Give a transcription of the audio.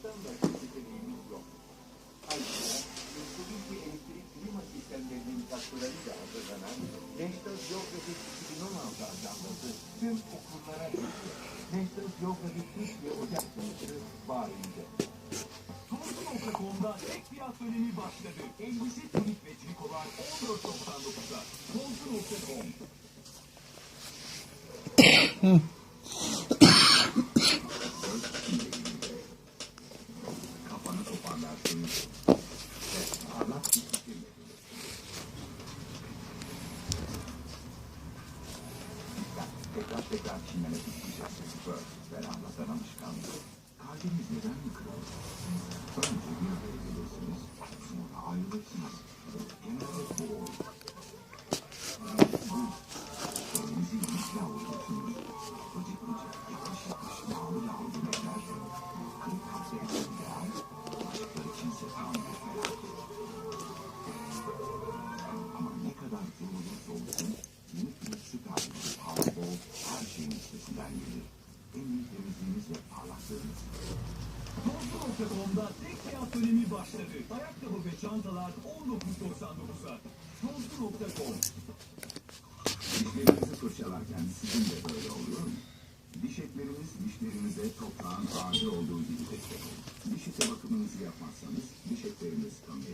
çalışmaktan başka seçeneğimiz yok. Ayrıca, Mitsubishi elektrik klima sistemlerinin katkılarıyla hazırlanan National Geographic 2016 ajandası tüm okullara gitti. National Geographic Türkiye Ocak sonucu bağırıydı. Tolsu.com'da tek fiyat dönemi başladı. Elbise, tunik ve trikolar 14.99'a. Tolsu.com. Kafanı toparlarsın ve parlak bir fikir verir. Tekrar çiğnemek isteyeceksin. Ben anlatan alışkanlığı. Kalbiniz neden mi kırılır? Önce bir araya gelirsiniz, sonra ayrılırsınız. Genelde bu olur. Elinizi ilikle avutursunuz. Bıcık yavaş yağlı yemekler. Kırık kalpleri yağar, aşklar içinse tam bir felaket. Ama ne kadar zor olursa olsun, minik bir süt halinde bol her şeyin üstesinden gelir. En iyi temizliğiniz ve parlaklığınız. Tolsu.com'da tek fiyat dönemi başladı. Ayakkabı ve çantalar 19.99'a. Tolsu.com. Dişlerinizi fırçalarken sizin de böyle oluyor mu? Diş etleriniz dişlerinize toprağın ağacı olduğu gibi destek olur. Diş eti bakımınızı yapmazsanız diş etleriniz kanıyor.